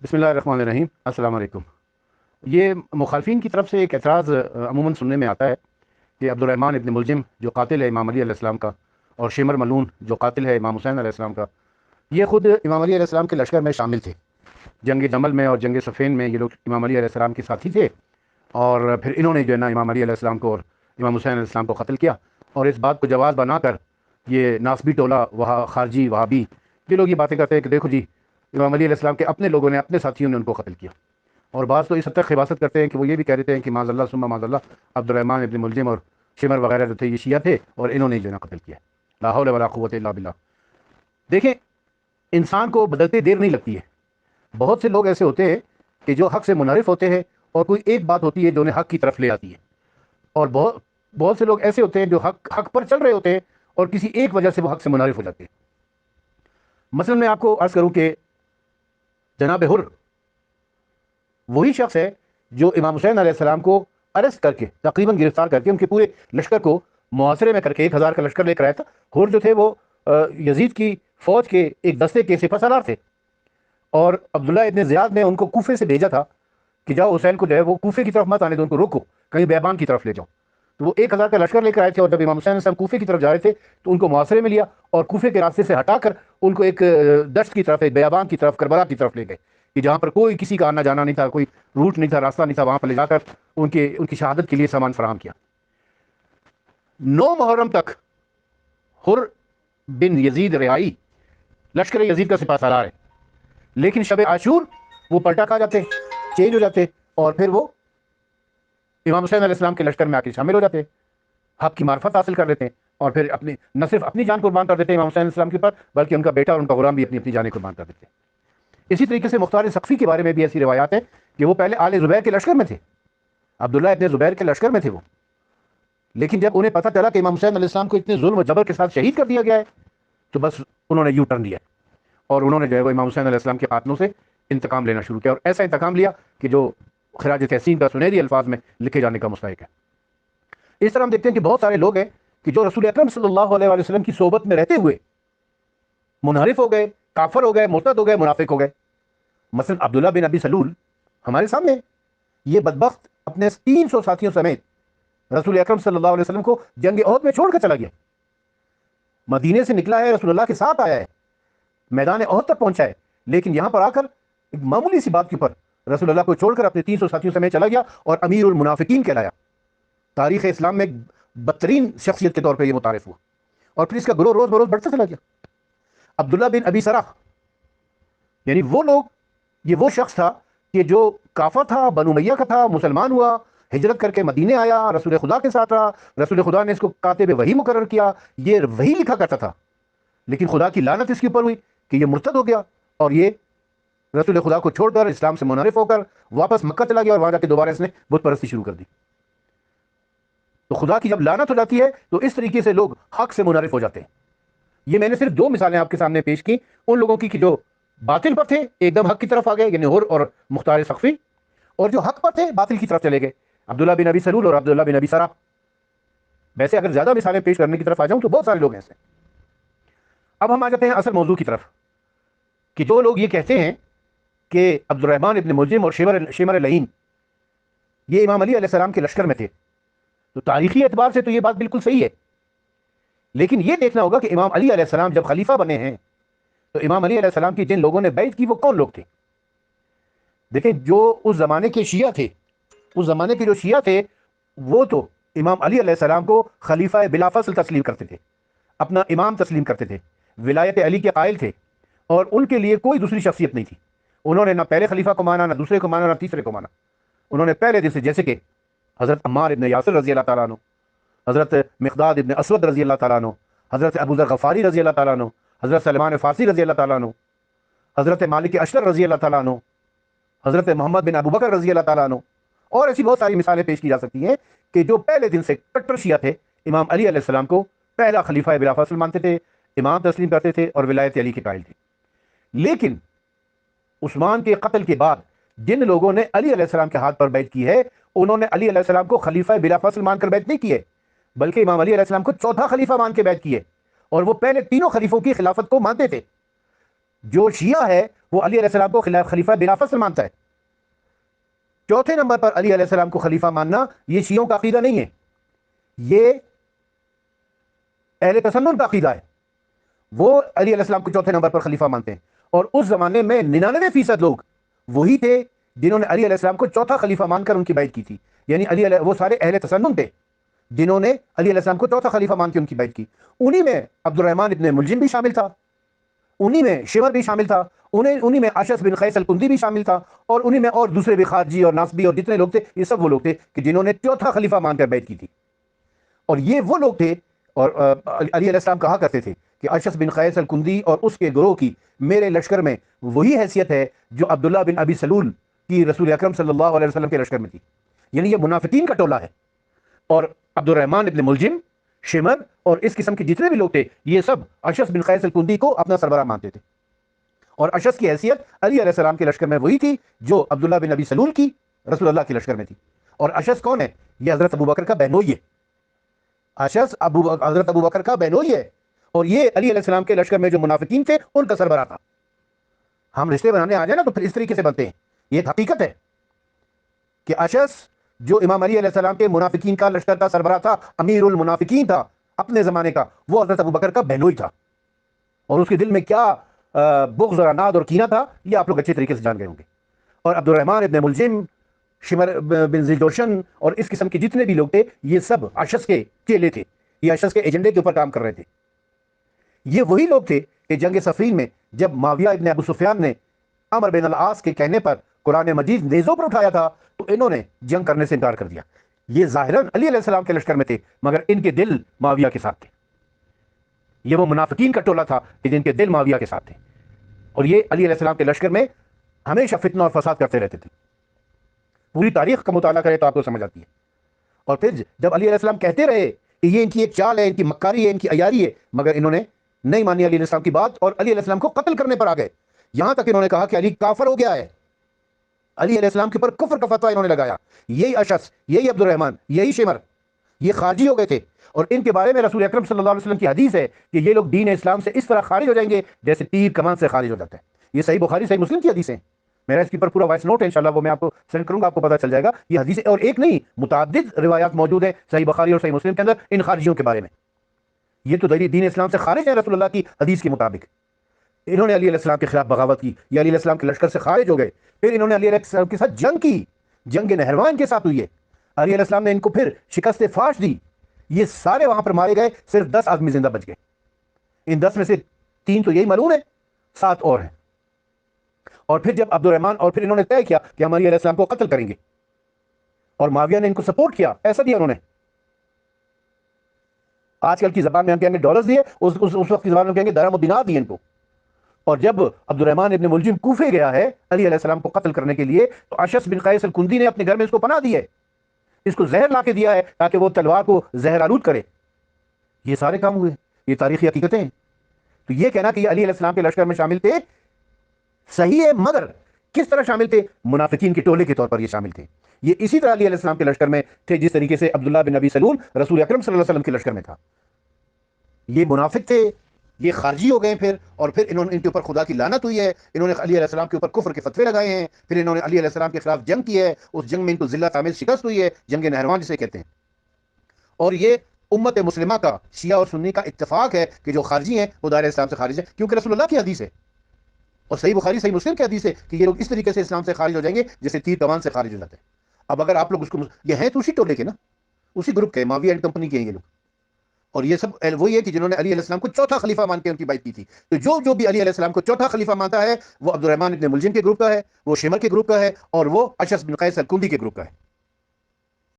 بسم اللہ الرحمن الرحیم، السلام علیکم۔ یہ مخالفین کی طرف سے ایک اعتراض عموماً سننے میں آتا ہے کہ عبد الرحمن ابن ملجم جو قاتل ہے امام علی علیہ السلام کا، اور شمر ملعون جو قاتل ہے امام حسین علیہ السلام کا، یہ خود امام علی علیہ السلام کے لشکر میں شامل تھے۔ جنگ جمل میں اور جنگ صفین میں یہ لوگ امام علی علیہ السلام کے ساتھی تھے، اور پھر انہوں نے جو ہے نا امام علی علیہ السلام کو اور امام حسین علیہ السلام کو قتل کیا، اور اس بات کو جواز بنا کر یہ ناسبی ٹولہ وہاں خارجی وہابی یہ لوگ یہ باتیں کرتے ہیں کہ دیکھو جی، امام علی علیہ السلام کے اپنے لوگوں نے، اپنے ساتھیوں نے ان کو قتل کیا۔ اور بعض تو اس حد تک خباثت کرتے ہیں کہ وہ یہ بھی کہہ دیتے ہیں کہ معاذ اللہ ثم معاذ اللہ، عبد الرحمن ابن ملجم اور شمر وغیرہ جو تھے یہ شیعہ تھے اور انہوں نے جو ہے نا قتل کیا۔ لا حول ولا قوت الا باللہ۔ دیکھیں، انسان کو بدلتے دیر نہیں لگتی ہے۔ بہت سے لوگ ایسے ہوتے ہیں کہ جو حق سے منحرف ہوتے ہیں، اور کوئی ایک بات ہوتی ہے جو انہیں حق کی طرف لے آتی ہے، اور بہت سے لوگ ایسے ہوتے ہیں جو حق پر چل رہے ہوتے ہیں اور کسی ایک وجہ سے وہ حق سے منحرف ہو جاتے ہیں۔ مثلا میں آپ کو عرض کروں کہ جناب حر وہی شخص ہے جو امام حسین علیہ السلام کو اریسٹ کر کے، تقریباً گرفتار کر کے، ان کے پورے لشکر کو محاصرے میں کر کے 1000 کا لشکر لے کر آیا تھا۔ حر جو تھے وہ یزید کی فوج کے ایک دستے کے سپہ سالار تھے، اور عبداللہ ابن زیاد نے ان کو کوفے سے بھیجا تھا کہ جاؤ حسین کو جو ہے وہ کوفے کی طرف مت آنے دو، ان کو روکو، کہیں بیابان کی طرف لے جاؤ۔ تو وہ 1000 کا لشکر لے کر آئے تھے، اور جب امام حسین علیہ السلام کوفے کی طرف جا رہے تھے تو ان کو محاصرے میں لیا، اور کوفے کے راستے سے ہٹا کر ان کو ایک دشت کی طرف، ایک بیابان کی طرف، کربلا کی طرف لے گئے، کہ جہاں پر کوئی کسی کا آنا جانا نہیں تھا، کوئی روٹ نہیں تھا، راستہ نہیں تھا، وہاں پر لے جا کر ان کی شہادت کے لیے سامان فراہم کیا۔ 9 محرم تک حر بن یزید رعائی لشکر یزید کا سپہ سالار ہے، لیکن شب عاشور وہ پلٹا کھا جاتے، چینج ہو جاتے، اور پھر وہ امام حسین علیہ السلام کے لشکر میں آ کے شامل ہو جاتے، حق کی معرفت حاصل کر لیتے ہیں، اور پھر نہ صرف اپنی جان قربان کر دیتے ہیں امام حسین علیہ السلام کے اوپر، بلکہ ان کا بیٹا اور ان کا غلام بھی اپنی جانیں قربان کر دیتے ہیں۔ اسی طریقے سے مختار سقفی کے بارے میں بھی ایسی روایات ہیں کہ وہ پہلے آل زبیر کے لشکر میں تھے، عبداللہ ابن زبیر کے لشکر میں تھے وہ، لیکن جب انہیں پتہ چلا کہ امام حسین علیہ السلام کو اتنے ظلم و جبر کے ساتھ شہید کر دیا گیا ہے، تو بس انہوں نے یو ٹرن لیا، اور انہوں نے جو ہے وہ امام حسین علیہ السلام کے قاتلوں سے انتقام لینا شروع کیا، اور ایسا انتقام لیا کہ جو خراج تحسین کا سنہری الفاظ میں لکھے جانے کا مستحق ہے۔ اس طرح ہم دیکھتے ہیں کہ بہت سارے لوگ ہیں کہ جو رسول اکرم صلی اللہ علیہ وسلم کی صحبت میں رہتے ہوئے منحرف ہو گئے، کافر ہو گئے، مرتد ہو گئے، منافق ہو گئے۔ مثلا عبداللہ بن ابی سلول ہمارے سامنے، یہ بدبخت اپنے 300 ساتھیوں سمیت رسول اکرم صلی اللہ علیہ وسلم کو جنگ احد میں چھوڑ کر چلا گیا۔ مدینے سے نکلا ہے، رسول اللہ کے ساتھ آیا ہے، میدان احد تک پہنچا ہے، لیکن یہاں پر آ کر ایک معمولی سی بات کے اوپر رسول اللہ کو چھوڑ کر اپنے 300 ساتھیوں سمیت چلا گیا، اور امیر المنافقین کہلایا۔ تاریخ اسلام میں ایک بدترین شخصیت کے طور پہ یہ متعارف ہوا، اور پھر اس کا گروہ روز بروز بڑھتا چلا گیا۔ عبداللہ بن ابی سرح، یعنی وہ لوگ، یہ وہ شخص تھا کہ جو کافر تھا، بنو امیہ کا تھا، مسلمان ہوا، ہجرت کر کے مدینے آیا، رسول خدا کے ساتھ رہا، رسول خدا نے اس کو کاتب وحی مقرر کیا، یہ وحی لکھا کرتا تھا، لیکن خدا کی لعنت اس کے اوپر ہوئی کہ یہ مرتد ہو گیا، اور یہ رسول خدا کو چھوڑ کر اسلام سے منحرف ہو کر واپس مکہ چلا گیا، اور وہاں جا کے دوبارہ اس نے بت پرستی شروع کر دی۔ تو خدا کی جب لعنت ہو جاتی ہے تو اس طریقے سے لوگ حق سے منحرف ہو جاتے ہیں۔ یہ میں نے صرف 2 مثالیں آپ کے سامنے پیش کی ان لوگوں کی کہ جو باطل پر تھے ایک دم حق کی طرف آ گئے، یعنی حر اور مختار سقفی، اور جو حق پر تھے باطل کی طرف چلے گئے، عبداللہ بن ابی سلول اور عبداللہ بن ابی سرح۔ ویسے اگر زیادہ مثالیں پیش کرنے کی طرف آ جاؤں تو بہت سارے لوگ ہیں ایسے۔ اب ہم آ جاتے ہیں اصل موضوع کی طرف، کہ جو لوگ یہ کہتے ہیں کہ عبد الرحمن ابن ملجم اور شمر لعین یہ امام علی علیہ السلام کے لشکر میں تھے، تو تاریخی اعتبار سے تو یہ بات بالکل صحیح ہے، لیکن یہ دیکھنا ہوگا کہ امام علی علیہ السلام جب خلیفہ بنے ہیں تو امام علی علیہ السلام کی جن لوگوں نے بیعت کی وہ کون لوگ تھے؟ دیکھیں، جو اس زمانے کے شیعہ تھے، اس زمانے کے جو شیعہ تھے وہ تو امام علی علیہ السلام کو خلیفہ بلا فصل تسلیم کرتے تھے، اپنا امام تسلیم کرتے تھے، ولایت علی کے قائل تھے، اور ان کے لیے کوئی دوسری شخصیت نہیں تھی۔ انہوں نے نہ پہلے خلیفہ کو مانا، نہ دوسرے کو مانا، نہ تیسرے کو مانا۔ انہوں نے پہلے دن سے، جیسے کہ حضرت عمار ابن یاسر رضی اللہ تعالیٰ عنہ، حضرت مقداد ابن اسود رضی اللہ تعالیٰ عنہ، حضرت ابو ذر غفاری رضی اللہ تعالیٰ عنہ، حضرت سلمان فارسی رضی اللہ تعالیٰ عنہ، حضرت مالک اشتر رضی اللہ تعالیٰ عنہ، حضرت محمد بن ابو بکر رضی اللہ تعالیٰ عنہ، اور ایسی بہت ساری مثالیں پیش کی جا سکتی ہیں کہ جو پہلے دن سے کٹر شیعہ تھے، امام علی علیہ السلام کو پہلا خلیفہ بلا فصل مانتے تھے، امام تسلیم کرتے تھے، اور ولایت علی کے قائل تھے۔ لیکن عثمان کے قتل کے بعد جن لوگوں نے علی علیہ السلام کے ہاتھ پر بیعت کی ہے، انہوں نے علی علیہ السلام کو خلیفہ بلا فصل مان کر بیعت نہیں کی ہے، بلکہ امام علی علیہ السلام کو چوتھا خلیفہ مان کے بیعت کی ہے، اور وہ پہلے تینوں خلیفوں کی خلافت کو مانتے تھے۔ جو شیعہ ہے وہ علی علیہ السلام کو خلیفہ بلافاصل مانتا ہے۔ چوتھے نمبر پر علی علیہ السلام کو خلیفہ ماننا یہ شیعوں کا عقیدہ نہیں ہے، یہ اہل تسنن کا عقیدہ ہے۔ وہ علی علیہ السلام کو چوتھے نمبر پر خلیفہ مانتے ہیں، اور اس زمانے میں 99% لوگ وہی تھے جنہوں نے علی علیہ السلام کو چوتھا خلیفہ مان کر ان کی بیعت کی تھی۔ یعنی وہ سارے اہل تسنن تھے جنہوں نے علی علیہ السلام کو چوتھا خلیفہ مان کے ان کی بیعت کی۔ انہی میں عبد الرحمن ابن ملجم بھی شامل تھا، انہی میں شمر بھی شامل تھا، انہی میں اشعث بن قیس الکندی بھی شامل تھا، اور انہی میں اور دوسرے بھی خارجی اور ناصبی اور جتنے لوگ تھے، یہ سب وہ لوگ تھے کہ جنہوں نے چوتھا خلیفہ مان کر بیعت کی تھی۔ اور یہ وہ لوگ تھے، اور علی علیہ السلام کہا کرتے تھے کہ اشعث بن قیس الکندی اور اس کے گروہ کی میرے لشکر میں وہی حیثیت ہے جو عبداللہ بن ابی سلول کی رسول اکرم صلی اللہ علیہ وسلم کے لشکر میں تھی۔ یعنی یہ منافقین کا ٹولہ ہے، اور عبد الرحمن ابن ملجم، شمر اور اس قسم کے جتنے بھی لوگ تھے، یہ سب اشعث بن قیس الکندی کو اپنا سربراہ مانتے تھے، اور اشعث کی حیثیت علی علیہ السلام کے لشکر میں وہی تھی جو عبداللہ بن ابی سلول کی رسول اللہ کے لشکر میں تھی۔ اور اشعث کون ہے؟ یہ حضرت ابوبکر کا بہنوئی ہے، اشعث حضرت ابوبکر کا بہنوئی ہے، اور یہ علی علیہ السلام کے لشکر میں جو منافقین تھے ان کا سربراہ تھا۔ ہم رشتے بنانے آ جائیں نا تو پھر اس طریقے سے بنتے ہیں۔ یہ ایک حقیقت ہے کہ اشعث جو امام علی علیہ السلام کے منافقین کا لشکر کا سربراہ تھا، امیر المنافقین تھا اپنے زمانے کا، وہ حضرت ابوبکر کا بہنوئی تھا، اور اس کے دل میں کیا بغض اور عناد اور کینہ تھا، یہ آپ لوگ اچھے طریقے سے جان گئے ہوں گے۔ اور عبد الرحمن ابن ملجم، شمر بن ذی جوشن اور اس قسم کے جتنے بھی لوگ تھے، یہ سب اشعث کے چیلے تھے، یہ اشعث کے ایجنڈے کے اوپر کام کر رہے تھے۔ یہ وہی لوگ تھے کہ جنگ صفین میں جب معاویہ ابن ابو سفیان نے عمر بن العاص کے کہنے پر قرآن مجید نیزوں پر اٹھایا تھا تو انہوں نے جنگ کرنے سے انکار کر دیا۔ یہ ظاہراً علی علیہ السلام کے لشکر میں تھے، مگر ان کے دل معاویہ کے ساتھ تھے۔ یہ وہ منافقین کا ٹولہ تھا کہ جن کے دل معاویہ کے ساتھ تھے، اور یہ علی علیہ السلام کے لشکر میں ہمیشہ فتنہ اور فساد کرتے رہتے تھے۔ پوری تاریخ کا مطالعہ کرے تو آپ کو سمجھ آتی ہے۔ اور پھر جب علی علیہ السلام کہتے رہے کہ یہ ان کی ایک چال ہے، ان کی مکاری ہے، ان کی عیاری ہے، مگر انہوں نے نہیں مانی علی علیہ السلام کی بات، اور علی علیہ السلام کو قتل کرنے پر آ گئے۔ یہاں تک انہوں نے کہا کہ علی کافر ہو گیا ہے، علی علیہ السلام کے اوپر کفر کا فتویٰ انہوں نے لگایا۔ یہی اشعث، یہی عبد الرحمن، یہی شمر، یہ خارجی ہو گئے تھے، اور ان کے بارے میں رسول اکرم صلی اللہ علیہ وسلم کی حدیث ہے کہ یہ لوگ دین اسلام سے اس طرح خارج ہو جائیں گے جیسے تیر کمان سے خارج ہو جاتا ہے۔ یہ صحیح بخاری صحیح مسلم کی حدیث ہے، میرا اس کے اوپر پورا وائس نوٹ ہے، انشاءاللہ وہ میں آپ کو سینڈ کروں گا، آپ کو پتہ چل جائے گا یہ حدیث، اور ایک نہیں متعدد روایات موجود ہیں صحیح بخاری اور صحیح مسلم کے اندر ان خارجیوں کے بارے میں۔ یہ تو دین اسلام سے خارج ہے رسول اللہ کی حدیث کے مطابق۔ انہوں نے علی علیہ السلام کے خلاف بغاوت کی، یہ علی علیہ السلام کے لشکر سے خارج ہو گئے، پھر انہوں نے علی علیہ السلام کے ساتھ جنگ کی، جنگ نہروان کے ساتھ ہوئی ہے، علی علیہ السلام نے ان کو پھر شکست فاش دی، یہ سارے وہاں پر مارے گئے، صرف 10 آدمی زندہ بچ گئے۔ ان 10 میں سے 3 تو یہی ملعون ہیں، 7 اور ہیں۔ اور پھر جب عبد الرحمن اور پھر انہوں نے طے کیا کہ ہم علی علیہ السلام کو قتل کریں گے، اور معاویہ نے ان کو سپورٹ کیا، پیسہ دیا انہوں نے، آج کل کی زبان میں ہم کہیں گے ڈالرز دیے، اس وقت کی زبان میں کہیں گے درہم و دینار دیے ان کو۔ اور جب عبد الرحمن ابن ملجم کوفے گیا ہے علی علیہ السلام کو قتل کرنے کے لیے، تو اشعث بن قیس الکندی نے اپنے گھر میں اس کو پناہ دی ہے، اس کو زہر لا کے دیا ہے تاکہ وہ تلوار کو زہر آلود کرے۔ یہ سارے کام ہوئے، یہ تاریخی حقیقتیں ہیں۔ تو یہ کہنا کہ یہ علی علیہ السلام کے لشکر میں شامل تھے صحیح ہے، مگر کس طرح شامل تھے؟ منافقین کے ٹولے کے طور پر یہ شامل تھے۔ یہ اسی طرح علی علیہ السلام کے لشکر میں تھے جس طریقے سے عبداللہ بن ابی سلول رسول اکرم صلی اللہ علیہ وسلم کے لشکر میں تھا۔ یہ منافق تھے، یہ خارجی ہو گئے پھر، اور پھر انہوں نے ان کے اوپر خدا کی لعنت ہوئی ہے، انہوں نے علی علیہ السلام کے اوپر کفر کے فتوے لگائے ہیں، پھر انہوں نے علی علیہ السلام کے خلاف جنگ کی ہے، اس جنگ میں ان کو ذلت عامل شکست ہوئی ہے، جنگ نہروان جسے کہتے ہیں۔ اور یہ امت مسلمہ کا، شیعہ اور سنی کا اتفاق ہے کہ جو خارجی ہیں وہ دائرہ اسلام سے خارج ہیں، کیونکہ رسول اللہ کی حدیث ہے، اور صحیح بخاری صحیح مسلم کی حدیث ہے کہ یہ لوگ اس طریقے سے اسلام سے خارج ہو جائیں گے جیسے تیر کمان سے خارج ہو جاتے ہیں۔ اب اگر آپ لوگ اس کو، یہ ہیں تو اسی ٹولے کے نا، اسی گروپ کے، معاویہ اینڈ کمپنی کے ہیں یہ لوگ، اور یہ سب وہی ہے کہ جنہوں نے علی علیہ السلام کو چوتھا خلیفہ مان کے ان کی بیعت کی تھی۔ تو جو بھی علی علیہ السلام کو چوتھا خلیفہ مانتا ہے وہ عبد الرحمن ابن ملجم کے گروپ کا ہے، وہ شمر کے گروپ کا ہے، اور وہ اشعث بن قیس الکندی کے گروپ کا ہے۔